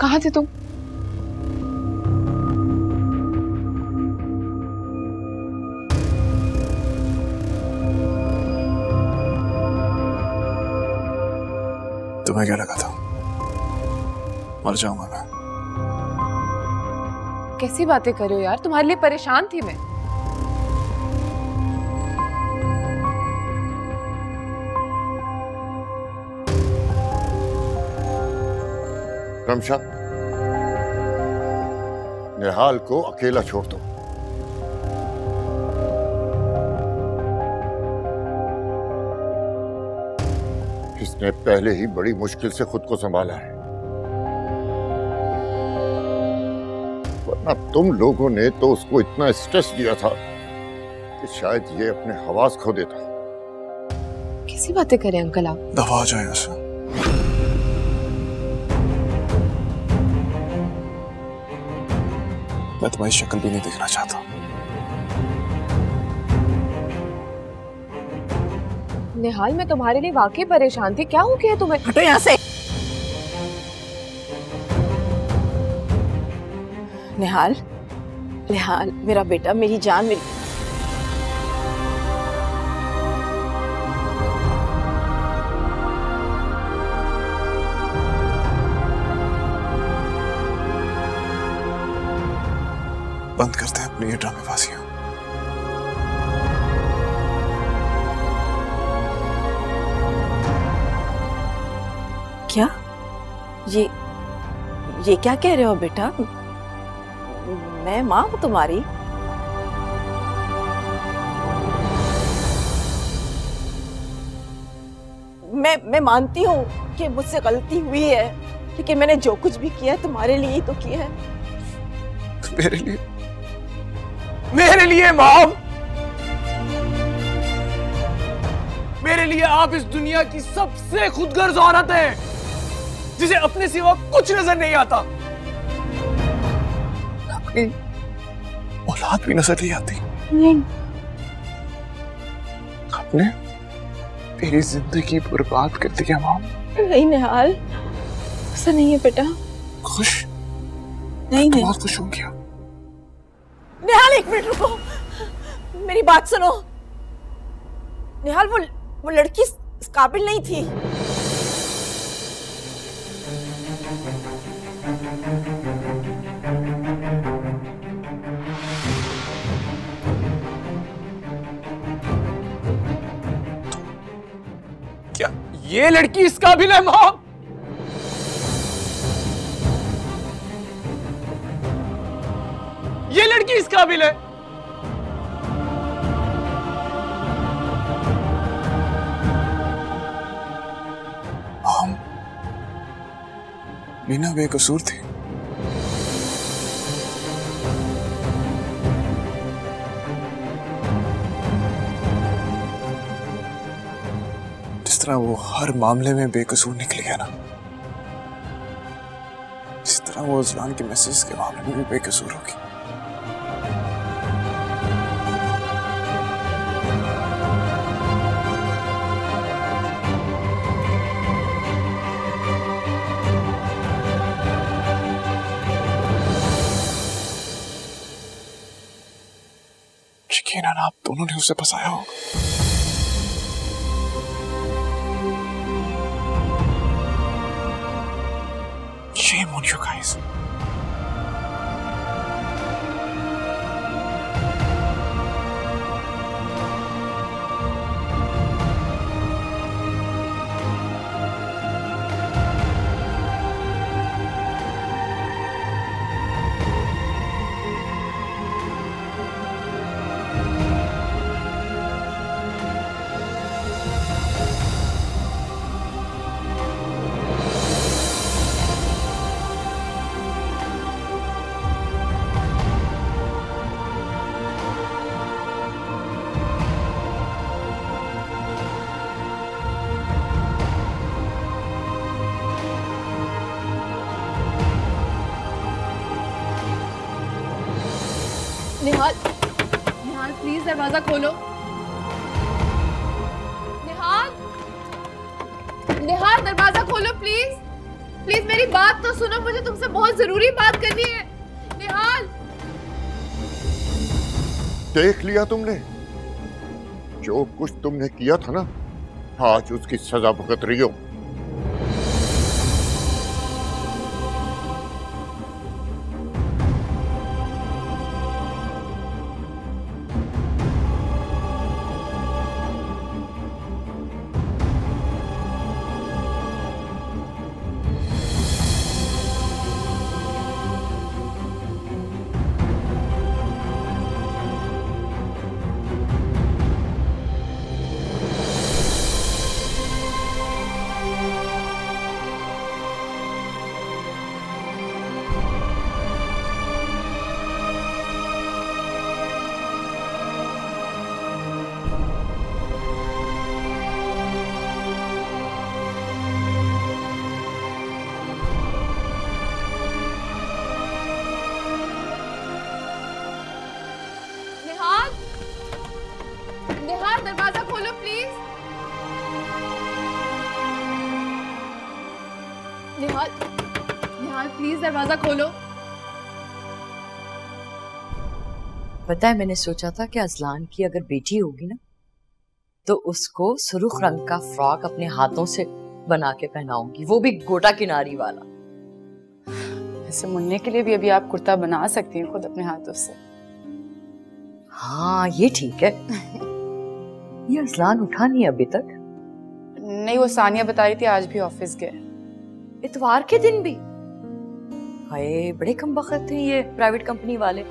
कहाँ थे तुम? तुम्हें क्या लगा था मर जाऊंगा मैं? कैसी बातें कर रहे हो यार, तुम्हारे लिए परेशान थी मैं। रमशा, निहाल को अकेला छोड़ दो। इसने पहले ही बड़ी मुश्किल से खुद को संभाला है, वरना तुम लोगों ने तो उसको इतना स्ट्रेस दिया था कि शायद ये अपने हवास खो देता। कैसी बातें करें अंकल आप? दफा आ जाए ऐसा। मैं तुम्हारी शक्ल भी नहीं देखना चाहता। निहाल, मैं तुम्हारे लिए वाकई परेशान थी। क्या हो गया तुम्हें? हटो यहाँ से। निहाल, निहाल मेरा बेटा, मेरी जान, मेरी बंद करते हैं अपनी ये ड्रामेबाजियां। क्या? ये क्या कह रहे हो बेटा? मैं माँ हूँ तुम्हारी। मैं मानती हूँ कि मुझसे गलती हुई है, लेकिन मैंने जो कुछ भी किया है तुम्हारे लिए ही तो किया है। मेरे लिए? मेरे लिए मॉम? मेरे लिए आप इस दुनिया की सबसे खुदगर्ज औरत हैं, जिसे अपने सिवा कुछ नजर नहीं आता। अपनी औलाद भी नजर नहीं आती। नहीं। आपने मेरी जिंदगी बर्बाद कर दिया मॉम। नहीं निहाल, ऐसा नहीं है बेटा। खुश? नहीं नहीं। बहुत खुश हूँ क्या? निहाल एक मिनट रुको, मेरी बात सुनो। निहाल वो लड़की इस काबिल नहीं थी। क्या ये लड़की इस काबिल है माँ? ये लड़की इस काबिल है? हम मीना बेकसूर थी। जिस तरह वो हर मामले में बेकसूर निकली है ना, इस तरह वो अज़लान के मैसेज के मामले में भी बेकसूर होगी। यकीनन आप दोनों ने उसे फंसाया होगा। Shame on you guys. Nihal, Nihal please दरवाजा खोलो। निहाल, निहाल दरवाजा खोलो प्लीज। प्लीज मेरी बात तो सुनो, मुझे तुमसे बहुत जरूरी बात करनी है। निहाल, देख लिया तुमने? जो कुछ तुमने किया था ना, आज उसकी सजा भुगत रही हो। निहाल दरवाजा खोलो प्लीज। निहाल, निहाल प्लीज दरवाजा खोलो। पता है, मैंने सोचा था कि अजलान की अगर बेटी होगी ना तो उसको सुर्ख रंग का फ्रॉक अपने हाथों से बना के पहनाऊंगी, वो भी गोटा किनारी वाला। ऐसे मुन्ने के लिए भी अभी आप कुर्ता बना सकती हैं खुद अपने हाथों से। हाँ ये ठीक है। ये अजलान उठा नहीं अभी तक? नहीं, वो सानिया बता रही थी आज भी ऑफिस गए। इतवार के दिन भी? हाय बड़े कम वक्त थे ये प्राइवेट कंपनी वाले,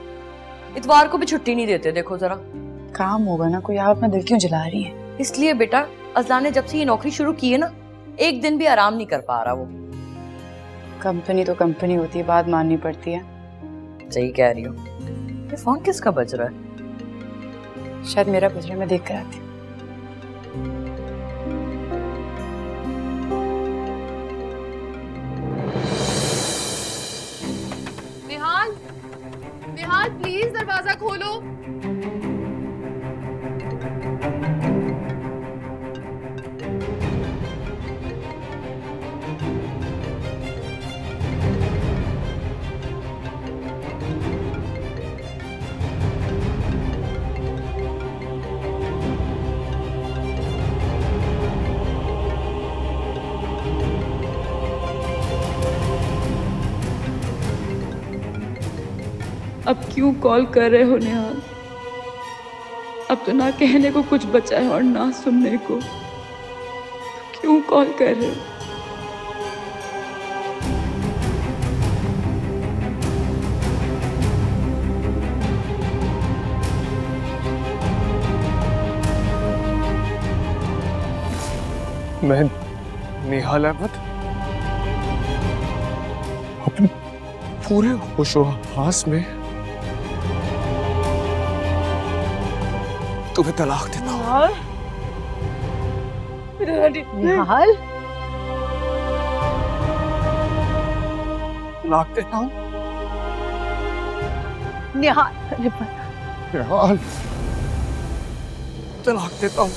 इतवार को भी छुट्टी नहीं देते। देखो जरा, काम होगा ना कोई, आप अपना दिल क्यों जला रही हैं? इसलिए बेटा, अजलान ने जब से ये नौकरी शुरू की है ना, एक दिन भी आराम नहीं कर पा रहा वो। कंपनी तो कंपनी होती है, बात माननी पड़ती है। सही कह रही हो। ये फोन किसका बज रहा है? शायद मेरा बज रहा है, मैं देख कर आती हूँ। निहाल, निहाल प्लीज दरवाजा खोलो। अब क्यों कॉल कर रहे हो निहाल? अब तो ना कहने को कुछ बचा है और ना सुनने को। क्यों कॉल कर रहे हो? मैं निहाल अहमद अपने पूरे होशो-हवास में तुम्हें तलाक देता हूँ। निहाल, तलाक देता हूँ। निहाल, निहाल, तलाक देता हूँ।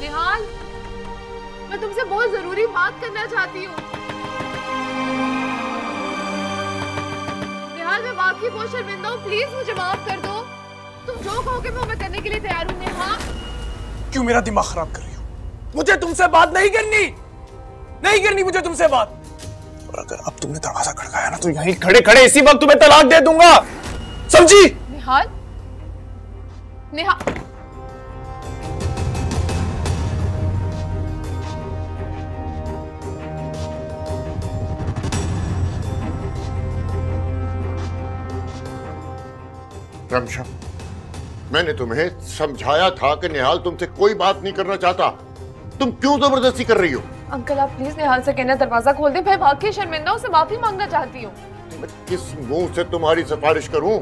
निहाल, मैं तुमसे बहुत जरूरी बात करना चाहती हूँ। निहाल, मैं वाकई बहुत शर्मिंदा हूँ, प्लीज मुझे माफ कर दो। तुम जो कहोगे मैं करने के लिए तैयार हूँ। निहाल, क्यों मेरा दिमाग खराब कर रही हो? मुझे तुमसे बात नहीं करनी, नहीं करनी मुझे तुमसे बात। और अगर अब तुमने दरवाजा खड़काया ना तो यहीं खड़े खड़े इसी वक्त तुम्हें तलाक दे दूंगा, समझी? निहाल, निहाल, रमशा, मैंने तुम्हें समझाया था कि निहाल तुमसे कोई बात नहीं करना चाहता। तुम क्यों जबरदस्ती कर रही हो? अंकल आप प्लीज निहाल से कहना दरवाजा खोल दे। मैं वाकई शर्मिंदा हूँ, उससे माफी मांगना चाहती हूँ। मैं किस मुंह से तुम्हारी सिफारिश करूं?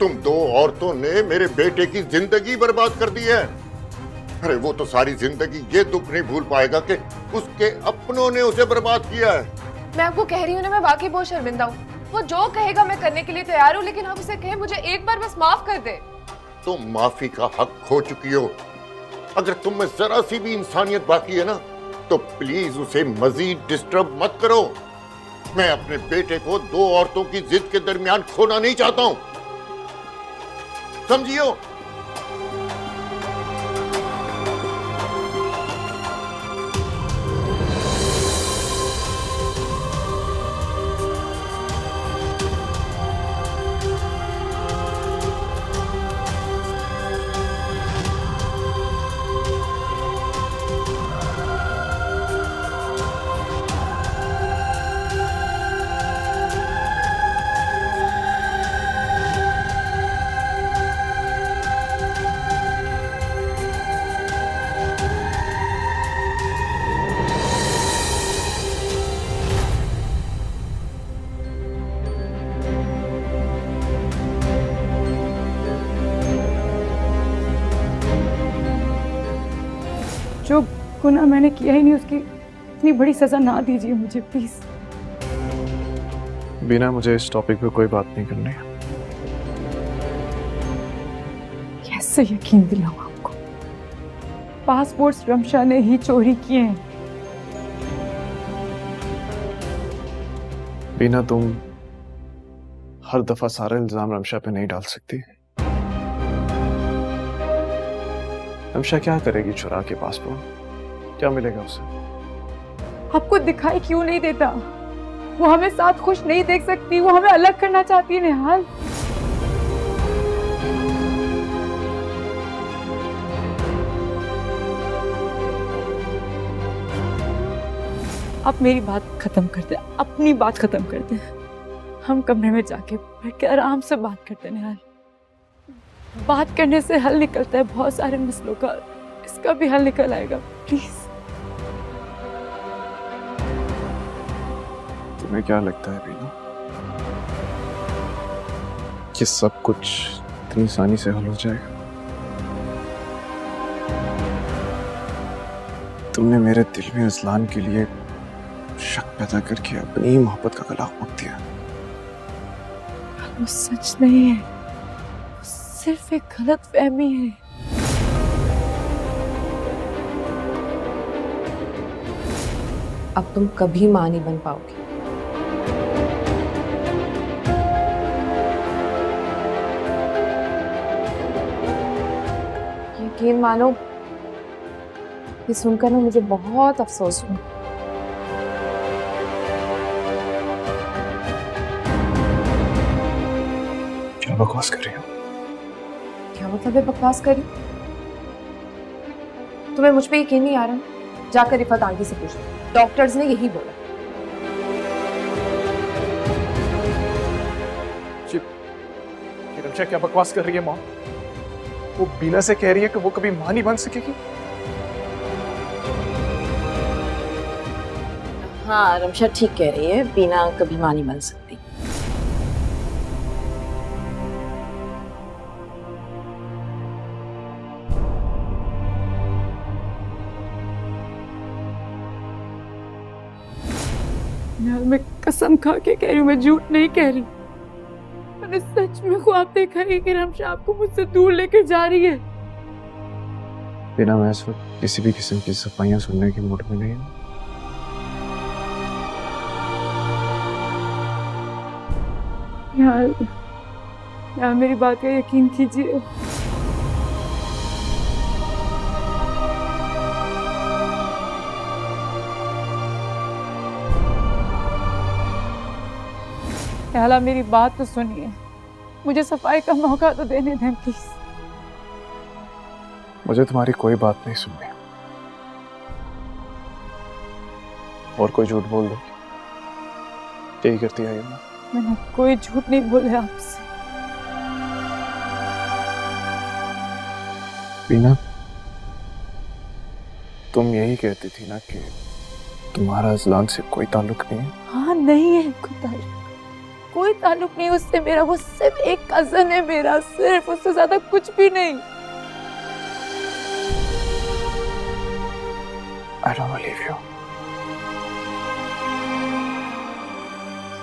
तुम दो औरतों ने मेरे बेटे की जिंदगी बर्बाद कर दी है। अरे वो तो सारी जिंदगी ये दुख नहीं भूल पाएगा कि उसके अपनों ने उसे बर्बाद किया है। मैं आपको कह रही हूँ ना, मैं वाकई बहुत शर्मिंदा हूँ। वो जो कहेगा मैं करने के लिए तैयार हूँ, लेकिन हम उसे कहें मुझे एक बार बस माफ कर दे। तुम माफी का हक खो चुकी हो। अगर तुम में जरा सी भी इंसानियत बाकी है ना, तो प्लीज उसे मजीद डिस्टर्ब मत करो। मैं अपने बेटे को दो औरतों की जिद के दरमियान खोना नहीं चाहता हूं, समझियो। जो गुनाह मैंने किया ही नहीं उसकी इतनी बड़ी सजा ना दीजिए मुझे प्लीज। बिना मुझे इस टॉपिक पे कोई बात नहीं करनी है। कैसे यकीन दिलाऊं आपको? पासपोर्ट्स रमशा ने ही चोरी किए हैं। बिना तुम हर दफा सारा इल्जाम रमशा पे नहीं डाल सकती। रमशा क्या करेगी चुरा के पासपोर्ट? क्या मिलेगा उसे? आपको दिखाई क्यों नहीं देता? वो हमें साथ खुश नहीं देख सकती, वो हमें अलग करना चाहती है निहाल। आप मेरी बात खत्म कर दे, अपनी बात खत्म कर दे। हम कमरे में जाके बैठ के आराम से बात करते हैं निहाल। बात करने से हल निकलता है बहुत सारे मसलों का, इसका भी हल निकल आएगा प्लीज। तुम्हें क्या लगता है बीना कि सब कुछ इतनी आसानी से हल हो जाएगा? तुमने मेरे दिल में अज़लान के लिए शक पैदा करके अपनी मोहब्बत का गला घोंट दिया। वो सच नहीं है, सिर्फ एक गलत फहमी है। अब तुम कभी मां नहीं बन पाओगे। यकीन मानो, ये सुनकर ना मुझे बहुत अफसोस हुआ। क्या बकवास कर रही हो? क्या मतलब है बकवास करी? तुम्हें मुझ पे यकीन नहीं आ रहा? जाकर रिफत आंटी से पूछो, डॉक्टर्स ने यही बोला। रमशा क्या बकवास कर रही है? माँ वो बीना से कह रही है कि वो कभी मां नहीं बन सकेगी। हाँ, रमशा ठीक कह रही है, बीना कभी मां नहीं बन सकती। मैं कसम खा के कह रही हूँ, मैं झूठ नहीं कह रही। मैंने सच में ख्वाब देखा है कि रमशा आपको मुझसे दूर लेकर जा रही है। बिना मैं इस वक्त किसी भी किस्म की सफाइयां सुनने की मूड में नहीं हूँ। यार मेरी बात का यकीन कीजिए। याला मेरी बात तो सुनिए, मुझे सफाई का मौका तो देने दें प्लीज। मुझे तुम्हारी कोई बात नहीं सुननी। और कोई झूठ बोल दो, यही करती है ना? मैंने कोई झूठ नहीं बोले आपसे। बीना, तुम यही कहती थी ना कि तुम्हारा अज़लान से कोई ताल्लुक नहीं है? हाँ, नहीं है कोई ताल्लुक। कोई ताल्लुक नहीं उससे मेरा, वो सिर्फ एक कजन है मेरा, सिर्फ, उससे ज्यादा कुछ भी नहीं। I don't believe you.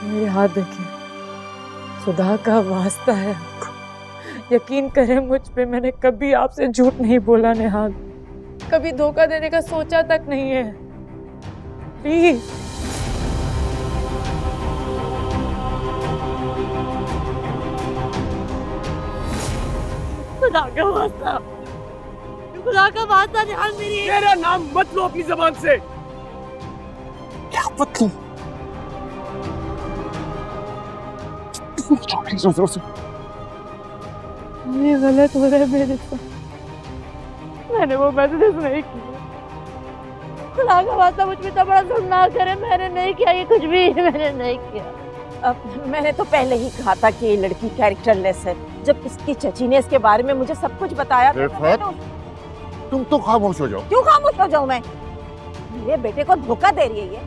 मेरे हाथ देखिए, खुदा का वास्ता है आपको, यकीन करें मुझ पे, मैंने कभी आपसे झूठ नहीं बोला निहाल, कभी धोखा देने का सोचा तक नहीं है। प्लीज। खुदा का वास्ता, खुदा का वास्ता निहाल, मेरा नाम मत लो अपनी जबान से। क्या मतलब? ये गलत हो रहा है मेरे साथ, मैंने वो मैसेज नहीं किया। खुदा का वास्ता मुझ पे तो बड़ा जुल्म ना करे, मैंने नहीं किया ये कुछ भी, मैंने नहीं किया। अब मैंने तो पहले ही कहा था कि ये लड़की कैरेक्टरलेस है। जब इसकी चची ने इसके बारे में मुझे सब कुछ बताया तो तुम तो खामोश हो जाओ। क्यों खामोश हो जाऊं मैं? मेरे बेटे को धोखा दे रही है ये,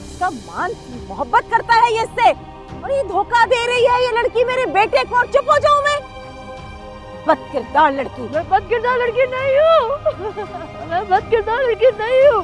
इसका मान मोहब्बत करता है ये इससे, और ये धोखा दे रही है ये लड़की मेरे बेटे को, और चुप हो जाऊं मैं? बदकिरदार लड़की। मैं बदकिरदार लड़की नहीं हूँ, मैं बदकिरदार लड़की नहीं हूँ।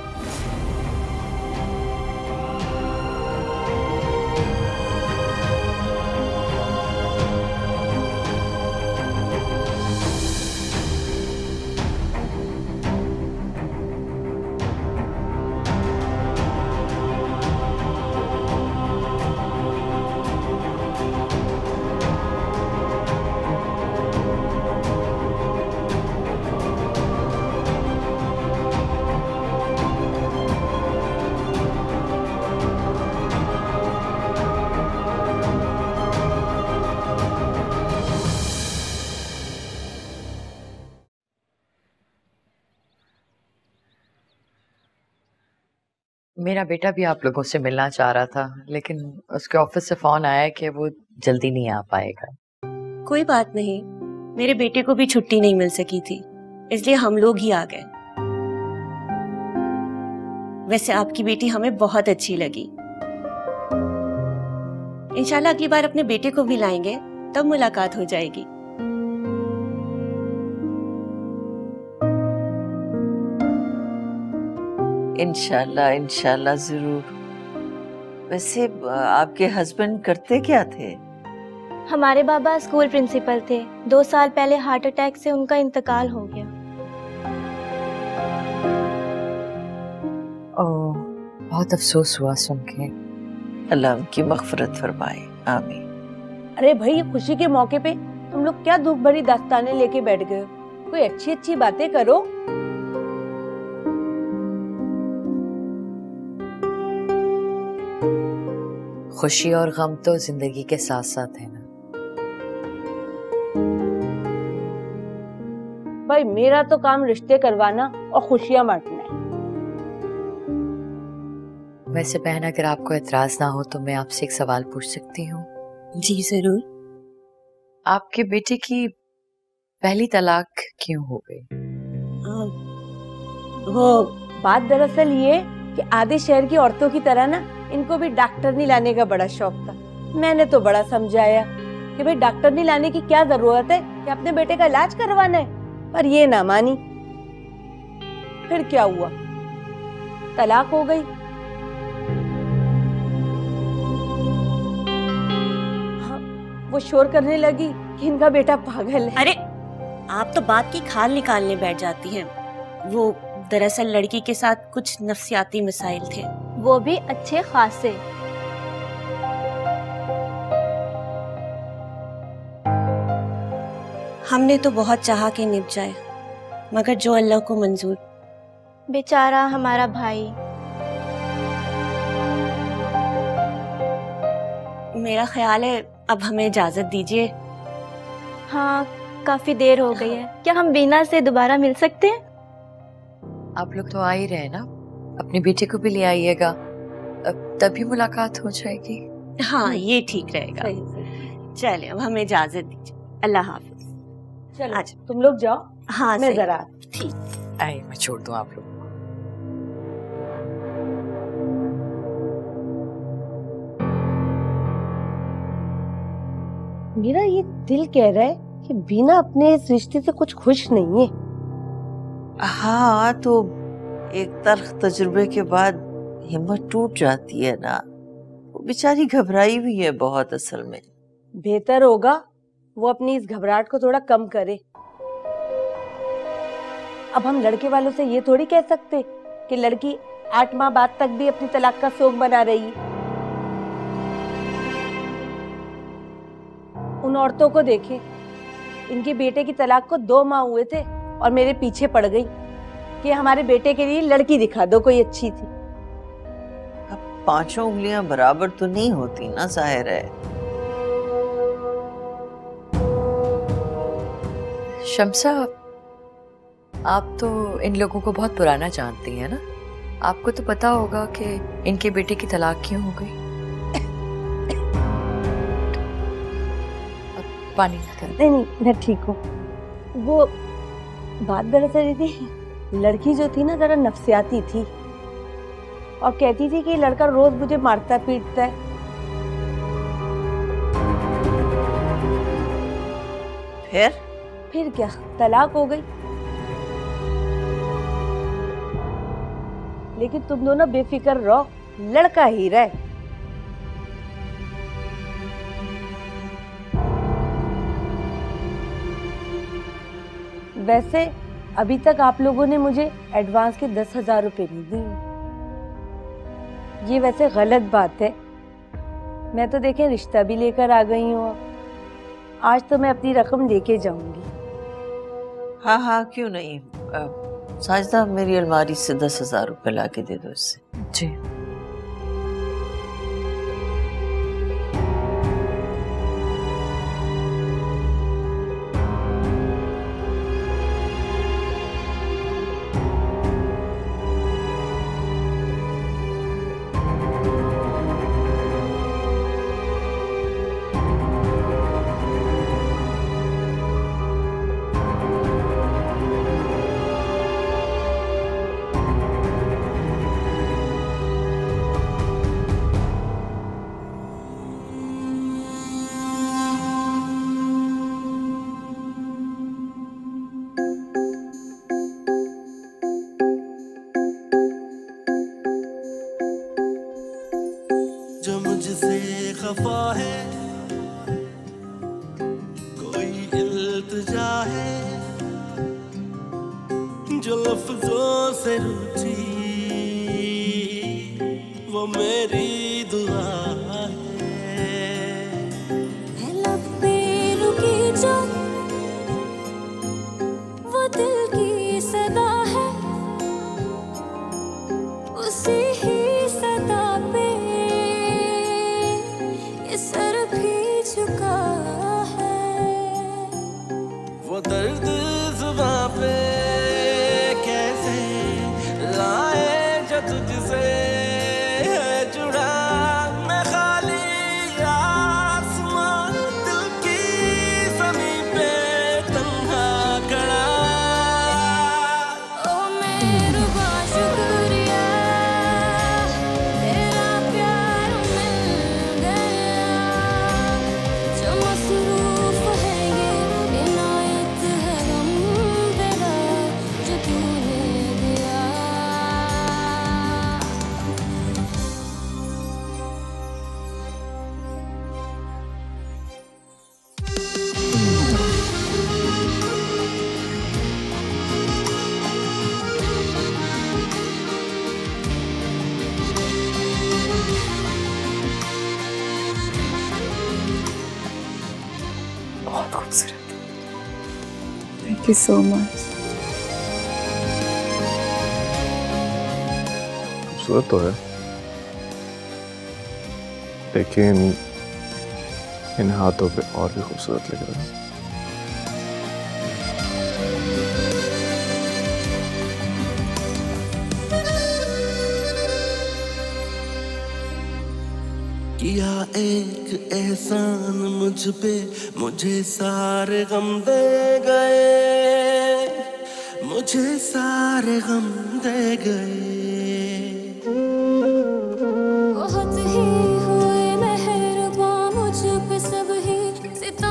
मेरा बेटा भी आप लोगों से मिलना चाह रहा था, लेकिन उसके ऑफिस से फोन आया कि वो जल्दी नहीं आ पाएगा। कोई बात नहीं, मेरे बेटे को भी छुट्टी नहीं मिल सकी थी, इसलिए हम लोग ही आ गए। वैसे आपकी बेटी हमें बहुत अच्छी लगी। इंशाल्लाह अगली बार अपने बेटे को भी लाएंगे, तब मुलाकात हो जाएगी। इंशाल्लाह इंशाल्लाह जरूर। वैसे आपके हस्बैंड करते क्या थे? हमारे बाबा स्कूल प्रिंसिपल थे। 2 साल पहले हार्ट अटैक से उनका इंतकाल हो गया। ओह, बहुत अफसोस हुआ सुन के। अल्लाह उनकी मग़फ़िरत फरमाए, आमीन। अरे भाई, ये खुशी के मौके पे तुम लोग क्या दुख भरी दास्तानें लेके बैठ गए हो? कोई अच्छी अच्छी बातें करो। खुशी और गम तो जिंदगी के साथ साथ है ना। भाई, मेरा तो काम रिश्ते करवाना और खुशियां बांटना है। वैसे बहन, अगर आपको एतराज ना हो तो मैं आपसे एक सवाल पूछ सकती हूँ? जी जरूर। आपके बेटे की पहली तलाक क्यों हो गई? वो बात दरअसल ये कि आधे शहर की औरतों की तरह ना इनको भी डॉक्टर नहीं लाने का बड़ा शौक था। मैंने तो बड़ा समझाया कि भाई डॉक्टर नहीं लाने की क्या जरूरत है, कि अपने बेटे का इलाज करवाना है, पर ये ना मानी। फिर क्या हुआ? तलाक हो गई। हाँ, वो शोर करने लगी कि इनका बेटा पागल है। अरे, आप तो बात की खाल निकालने बैठ जाती हैं। वो दरअसल लड़की के साथ कुछ नफ्सियाती मसाइल थे, वो भी अच्छे खासे। हमने तो बहुत चाहा कि निभ जाए, मगर जो अल्लाह को मंजूर। बेचारा हमारा भाई। मेरा ख्याल है अब हमें इजाजत दीजिए। हाँ, काफी देर हो गई है। क्या हम बीना से दोबारा मिल सकते हैं? आप लोग तो आ ही रहे ना, अपने बेटे को भी ले आइएगा, तभी मुलाकात हो जाएगी। हाँ, ये ठीक रहेगा। चलिए, अब हमें इजाजत दीजिए। अल्लाह हाफिज। चलो, आज तुम लोग जाओ। हाँ, मैं जरा ठीक। आइए, मैं छोड़ दूं आप लोग। मेरा ये दिल कह रहा है कि बीना अपने इस रिश्ते से कुछ खुश नहीं है। हाँ, तो एक तल्ख तजुर्बे के बाद हिम्मत टूट जाती है ना। वो बेचारी घबराई हुई है बहुत असल में। बेहतर होगा वो अपनी इस घबराहट को थोड़ा कम करे। अब हम लड़के वालों से ये थोड़ी कह सकते कि लड़की 8 माह बाद तक भी अपनी तलाक का शोक बना रही है। उन औरतों को देखें, इनके बेटे की तलाक को 2 माह हुए थे और मेरे पीछे पड़ गई कि हमारे बेटे के लिए लड़की दिखा दो कोई अच्छी सी। अब 5 उंगलियां बराबर तो नहीं होती ना, जाहिर है। शम्सा, आप तो इन लोगों को बहुत पुराना जानती हैं ना। आपको तो पता होगा कि इनके बेटे की तलाक क्यों हो गई। अब पानी नहीं, मैं ठीक हूँ। वो बात दरअसल ये थी, लड़की जो थी ना जरा नफसियाती थी और कहती थी कि लड़का रोज मुझे मारता पीटता है। फिर क्या, तलाक हो गई। लेकिन तुम दोनों बेफिक्र रहो, लड़का हीरा है। वैसे अभी तक आप लोगों ने मुझे एडवांस के 10,000 रुपए नहीं दिए। ये वैसे गलत बात है। मैं तो देखें रिश्ता भी लेकर आ गई हूँ। आज तो मैं अपनी रकम लेके जाऊंगी। हाँ हाँ, क्यों नहीं। साजिदा, मेरी अलमारी से 10,000 रुपए ला के दे दो इससे। जी। जो मुझसे खफा है, कोई इल्तिजा है, जो लफ्जों से रूठी वो मेरी दुआ है। लब पे रुकी जो वो दिल की सदा है, उसी ही सदा पे सर भी झुका है। वो दर्द जुबां पे कैसे लाए जो तुझसे है जुड़ा। मैं खाली आसमां दिल की ज़मीं पे तन्हा खड़ा। ओ मेरुबा शुक्रिया, तेरा प्यार मिल गया। जो मसरूफ है ये इनायत है गम तेरा जो तूने दिया। बहुत खूबसूरत। Thank you so much. खूबसूरत तो है, लेकिन इन हाथों पे और भी खूबसूरत लग रहा है। किया एक एहसान मुझ पे, मुझे सारे गम दे गए, मुझे सारे गम दे गए। बहुत ही हुए मेहरबान मुझ पे सब ही सितम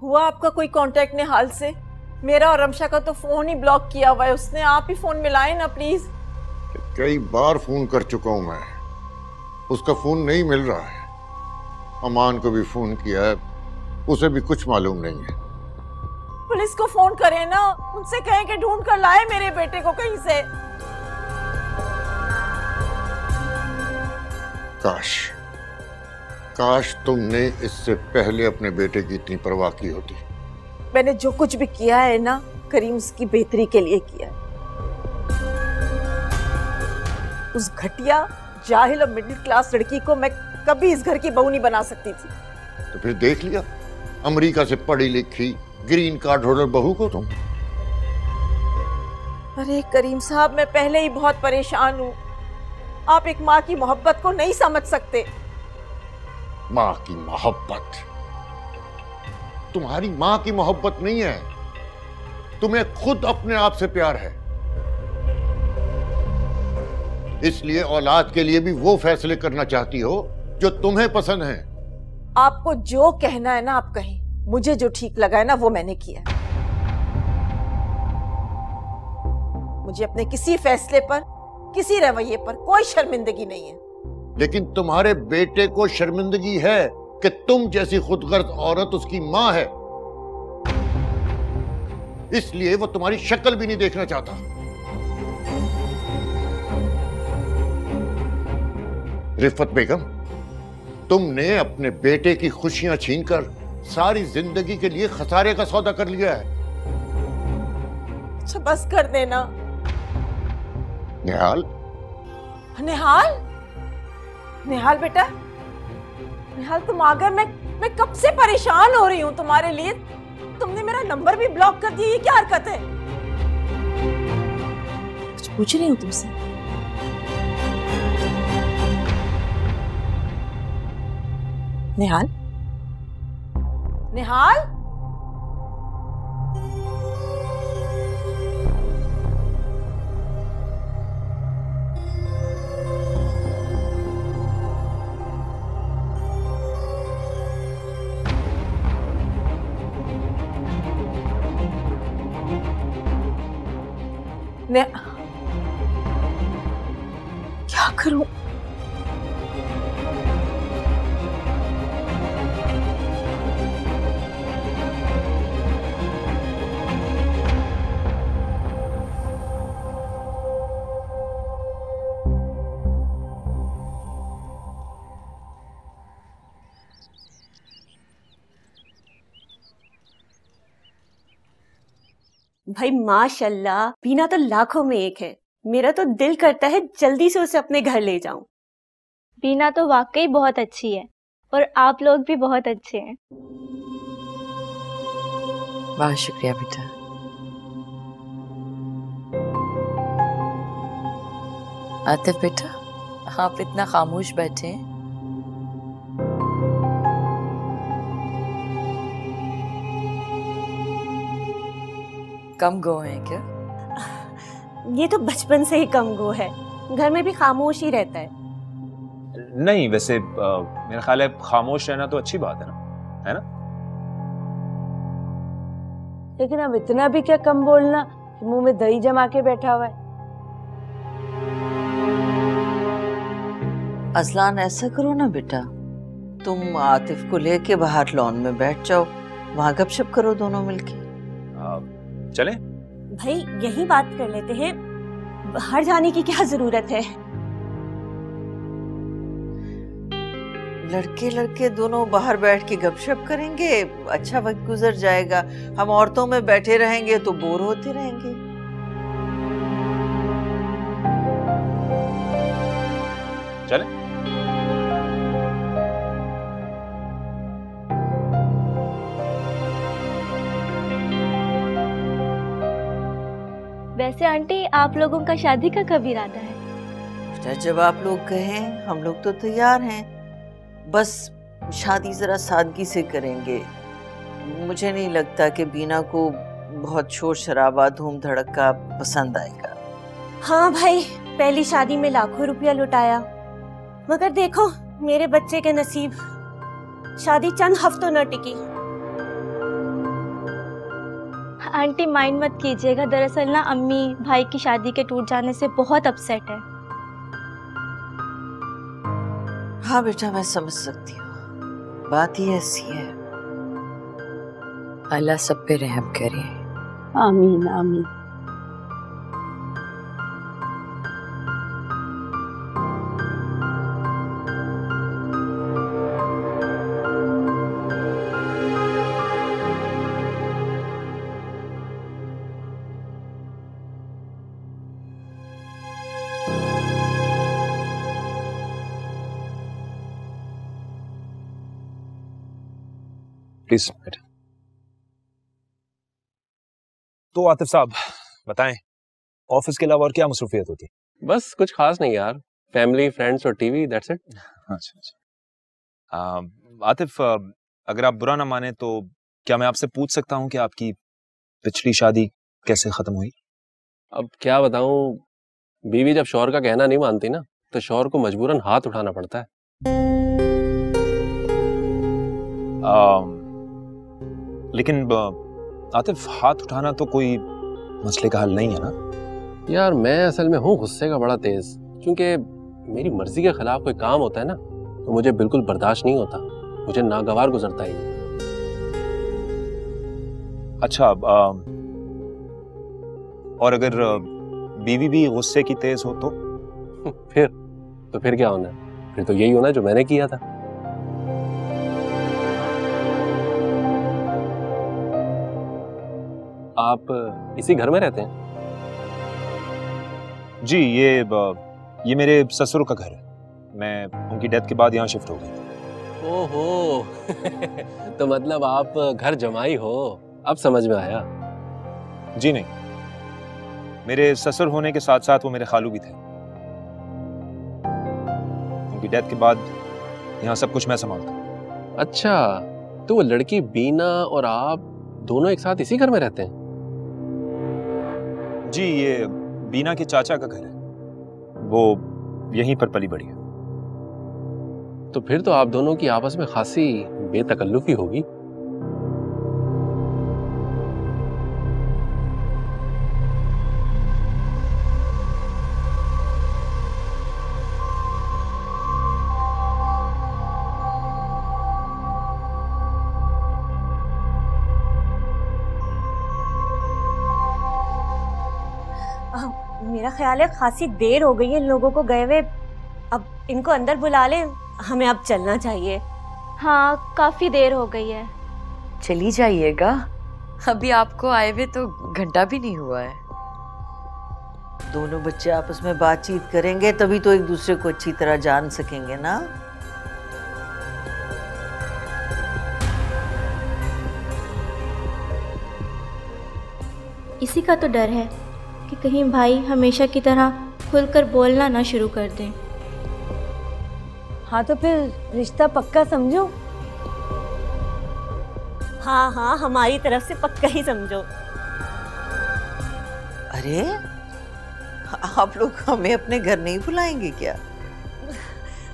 हुआ आपका कोई कांटेक्ट निहाल से? मेरा और रमशा का तो फोन ही ब्लॉक किया हुआ है उसने। आप ही फोन मिलाए ना प्लीज। कई बार फोन कर चुका हूं मैं, उसका फोन नहीं मिल रहा है। अमान को भी फोन किया है, उसे भी कुछ मालूम नहीं है। पुलिस को फोन करें ना, उनसे कहें कि ढूंढ कर लाए मेरे बेटे को कहीं से। काश तुमने इससे पहले अपने बेटे की इतनी परवाह की होती। मैंने जो कुछ भी किया है ना करीम उसकी बेहतरी के लिए किया है। उस घटिया जाहिल और मिडिल क्लास लड़की को मैं कभी इस घर की बहू नहीं बना सकती थी। तो फिर देख लिया, अमेरिका से पढ़ी लिखी ग्रीन कार्ड होल्डर बहू को तुम। अरे करीम साहब, मैं पहले ही बहुत परेशान हूँ। आप एक माँ की मोहब्बत को नहीं समझ सकते। माँ की मोहब्बत? तुम्हारी माँ की मोहब्बत नहीं है, तुम्हें खुद अपने आप से प्यार है। इसलिए औलाद के लिए भी वो फैसले करना चाहती हो जो तुम्हें पसंद है। आपको जो कहना है ना आप कहें, मुझे जो ठीक लगा है ना वो मैंने किया। मुझे अपने किसी फैसले पर, किसी रवैये पर कोई शर्मिंदगी नहीं है। लेकिन तुम्हारे बेटे को शर्मिंदगी है कि तुम जैसी खुदगर्ज औरत उसकी मां है, इसलिए वो तुम्हारी शक्ल भी नहीं देखना चाहता। रिफत बेगम, तुमने अपने बेटे की खुशियां छीनकर सारी जिंदगी के लिए खसारे का सौदा कर लिया है। अच्छा बस कर देना। निहाल, निहाल, निहाल बेटा, निहाल तुम आ गए। मैं कब से परेशान हो रही हूँ तुम्हारे लिए। तुमने मेरा नंबर भी ब्लॉक कर दिया, ये क्या हरकत है? कुछ पूछ रही हूँ तुमसे। निहाल, निहाल, क्या करूं? भाई माशाल्लाह, बीना तो लाखों में एक है। मेरा तो दिल करता है जल्दी से उसे अपने घर ले जाऊं। बीना तो वाकई बहुत अच्छी है और आप लोग भी बहुत अच्छे हैं। बहुत शुक्रिया बेटा। आतिफ बेटा, आप इतना खामोश बैठे हैं। कम गो है क्या? ये तो बचपन से ही कम गो है, घर में भी खामोश ही रहता है। नहीं, वैसे मेरा ख्याल है खामोश रहना तो अच्छी बात है ना, है ना? लेकिन अब इतना भी क्या कम बोलना कि मुंह में दही जमा के बैठा हुआ है। अजलान, ऐसा करो ना बेटा, तुम आतिफ को लेके बाहर लॉन में बैठ जाओ, वहां गपशप करो दोनों मिलके। चलें? भाई यही बात कर लेते हैं, बाहर जाने की क्या जरूरत है? लड़के लड़के दोनों बाहर बैठ के गपशप करेंगे, अच्छा वक्त गुजर जाएगा। हम औरतों में बैठे रहेंगे तो बोर होते रहेंगे। चलें? वैसे आंटी, आप लोगों का शादी का कब इरादा है? बेटा, जब आप लोग कहें हम लोग तो तैयार हैं, बस शादी जरा सादगी से करेंगे। मुझे नहीं लगता कि बीना को बहुत शोर शराबा धूम धड़का पसंद आएगा। हाँ भाई, पहली शादी में लाखों रुपया लुटाया, मगर देखो मेरे बच्चे के नसीब, शादी चंद हफ्तों न टिकी। आंटी माइंड मत कीजिएगा, दरअसल ना अम्मी भाई की शादी के टूट जाने से बहुत अपसेट है। हाँ बेटा, मैं समझ सकती हूँ, बात ही ऐसी है। अल्लाह सब पे रहम करे। आमीन आमीन। प्लीज बैठ। तो आतिफ साहब बताएं, ऑफिस के अलावा और क्या मसरूफियत होती है? बस कुछ खास नहीं यार, फैमिली, फ्रेंड्स और टीवी, दैट्स इट। अच्छा अच्छा। आतिफ, अगर आप बुरा ना माने तो क्या मैं आपसे पूछ सकता हूँ कि आपकी पिछली शादी कैसे खत्म हुई? अब क्या बताऊं, बीवी जब शौहर का कहना नहीं मानती ना, तो शौहर को मजबूरन हाथ उठाना पड़ता है। लेकिन आतिफ, हाथ उठाना तो कोई मसले का हल नहीं है ना? यार मैं असल में हूँ गुस्से का बड़ा तेज, क्योंकि मेरी मर्जी के खिलाफ कोई काम होता है ना तो मुझे बिल्कुल बर्दाश्त नहीं होता, मुझे नागवार गुजरता ही नहीं। अच्छा, और अगर बीवी भी गुस्से की तेज हो तो? फिर क्या होना है? फिर तो यही होना जो मैंने किया था। आप इसी घर में रहते हैं? जी, ये मेरे ससुर का घर है। मैं उनकी डेथ के बाद यहाँ शिफ्ट हो गया। ओहो तो मतलब आप घर जमाई हो, अब समझ में आया। जी नहीं, मेरे ससुर होने के साथ साथ वो मेरे खालू भी थे। उनकी डेथ के बाद यहाँ सब कुछ मैं संभालता हूँ। अच्छा, तो वो लड़की बीना और आप दोनों एक साथ इसी घर में रहते हैं? जी, ये बीना के चाचा का घर है, वो यहीं पर पली बड़ी है। तो फिर तो आप दोनों की आपस में खासी बेतकल्लुफी होगी। मेरा ख्याल है खासी देर हो गई है इन लोगों को गए हुए, अब इनको अंदर बुला ले, हमें अब चलना चाहिए। हाँ, काफी देर हो गई है। चली जाइएगा, अभी आपको आए हुए तो घंटा भी नहीं हुआ है। दोनों बच्चे आपस में बातचीत करेंगे तभी तो एक दूसरे को अच्छी तरह जान सकेंगे ना। इसी का तो डर है कि कहीं भाई हमेशा की तरह खुलकर बोलना ना शुरू कर दें। हाँ तो फिर रिश्ता पक्का समझो। हाँ हाँ, हमारी तरफ से पक्का ही समझो। अरे आप लोग हमें अपने घर नहीं बुलाएंगे क्या?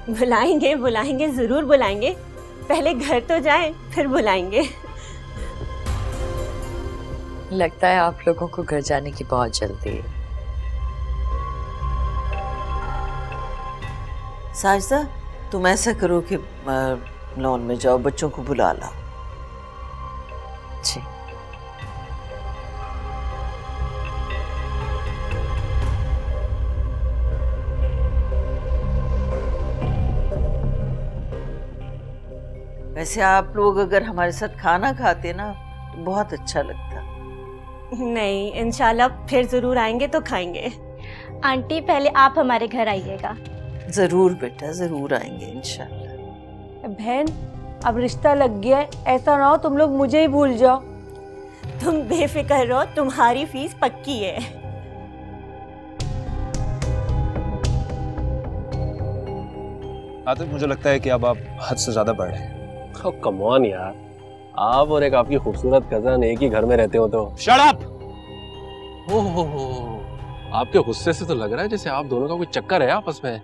बुलाएंगे बुलाएंगे, जरूर बुलाएंगे, पहले घर तो जाएं फिर बुलाएंगे। लगता है आप लोगों को घर जाने की बहुत जल्दी है। साजिदा, तुम ऐसा करो कि लॉन में जाओ, बच्चों को बुला लाओ। जी। वैसे आप लोग अगर हमारे साथ खाना खाते ना तो बहुत अच्छा लगता। नहीं, इंशाल्लाह फिर जरूर आएंगे तो खाएंगे। आंटी पहले आप हमारे घर आइएगा। जरूर बेटा, जरूर आएंगे इंशाल्लाह। बहन, अब रिश्ता लग गया है, ऐसा ना हो तुम लोग मुझे ही भूल जाओ। तुम बेफिक्र रहो, तुम्हारी फीस पक्की है। आतिफ, मुझे लगता है कि अब आप हद से ज्यादा बढ़ रहे हैं। Oh, come on यार, आप और एक आपकी खूबसूरत कजन एक ही घर में रहते हो तो। Shut up! आपके गुस्से से तो लग रहा है जैसे आप दोनों का कोई चक्कर है आपस में।